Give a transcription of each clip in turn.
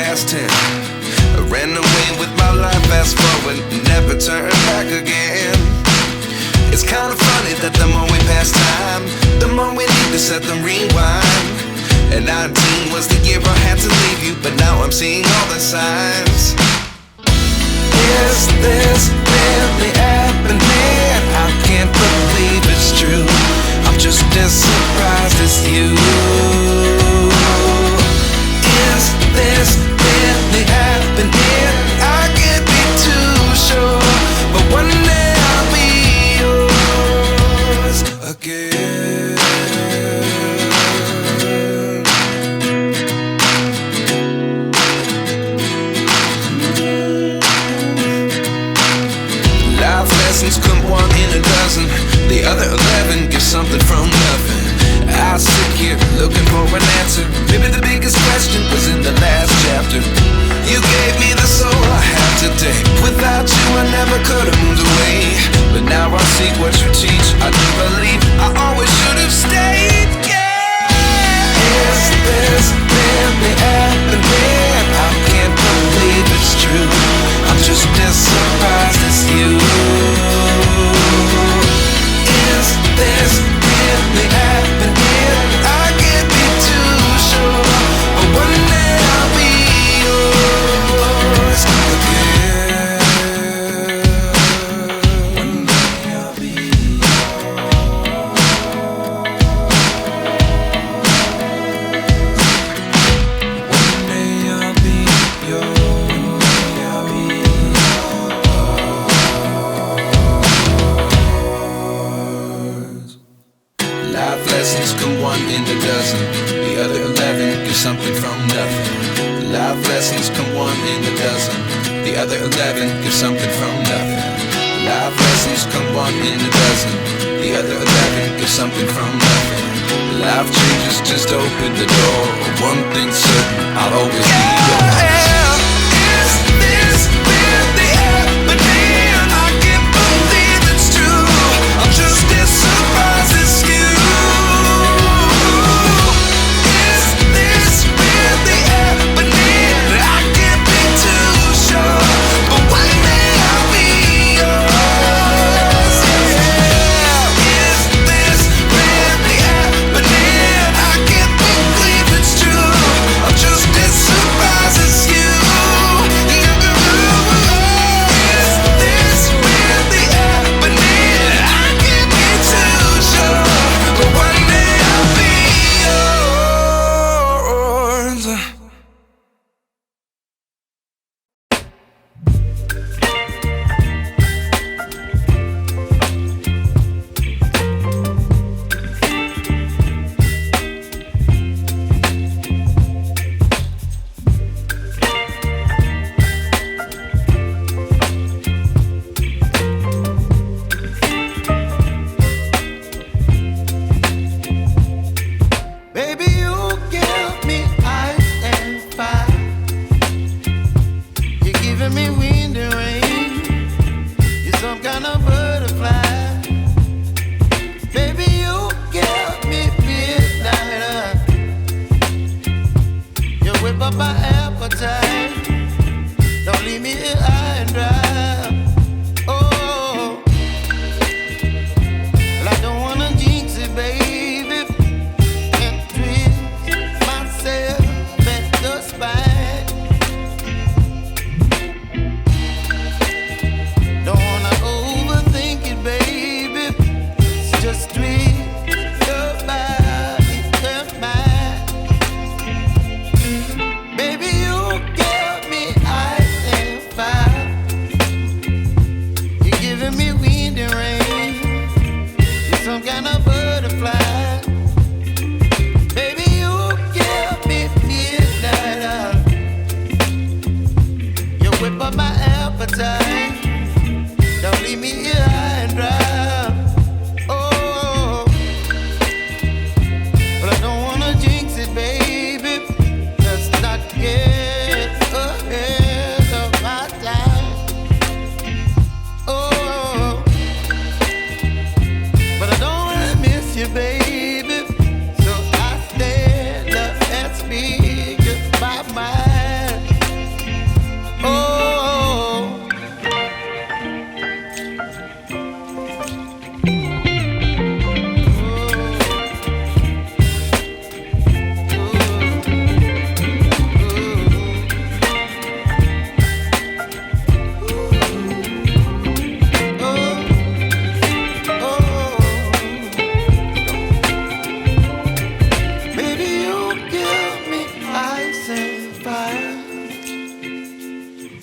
past 10. I ran away with my life, fast forward, never turn back again. It's kinda funny that the more we pass time, the more we need to set the rewind. And 19 was the year I had to leave you, but now I'm seeing all the signs. Is this really happening? I can't believe it's true. I'm just as surprised as you. Is this really happening? I can't be too sure, but one day I'll be yours again. Life lessons come one in a dozen. The other 11 give something from nothing. I sit here looking for an answer. Maybe the biggest question was in the last chapter. You gave me the soul I have today. Without you I never could have moved away. But now I see what you teach. I do believe I always should have stayed. Yeah. Is this really happening? I can't believe it's true. I'm just as surprised as you. Is this really happening? I can't be too sure, but one day I'll be yours again. One day I'll be yours. One day I'll be yours. I'll be yours. Life lessons come one in a dozen. The other 11 give something from nothing. Life lessons come one in a dozen. The other 11 give something from nothing. Life lessons come one in a dozen. The other 11 give something from nothing. Life changes just open the door. One thing's certain, I'll always be yours. Is this really happening? I can't believe it's true. I'm just as surprised as you. Is this really happening? I can't be too sure, but one day I'll be yours. Yeah. Is this really happening? I can't believe it's true. I'm just as surprised as you. Is this really happening? I can't be too sure, but one day I'll be yours. Baby, you give me ice and fire. You're giving me wind and rain. You're some kind of butterfly. Baby, you give me midnight. You whip up my appetite. Don't leave me here high and dry. Oh, well, I don't wanna jinx it, baby, and twist myself at the spine.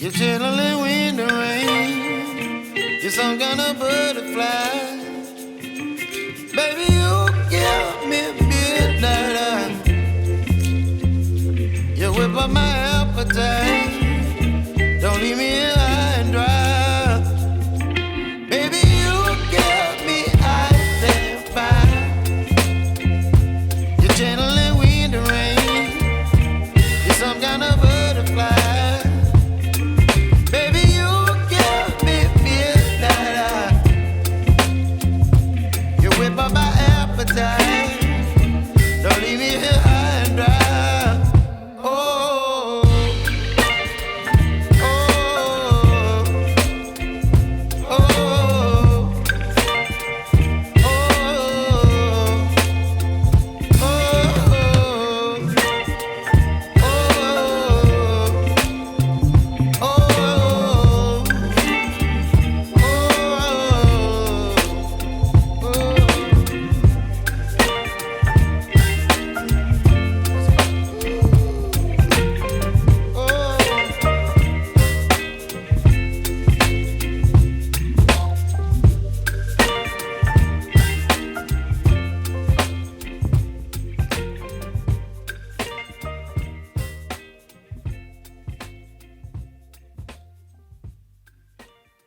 You're chilling in the rain. You're some kind of butterfly. Baby, you give me midnight. You whip up my appetite.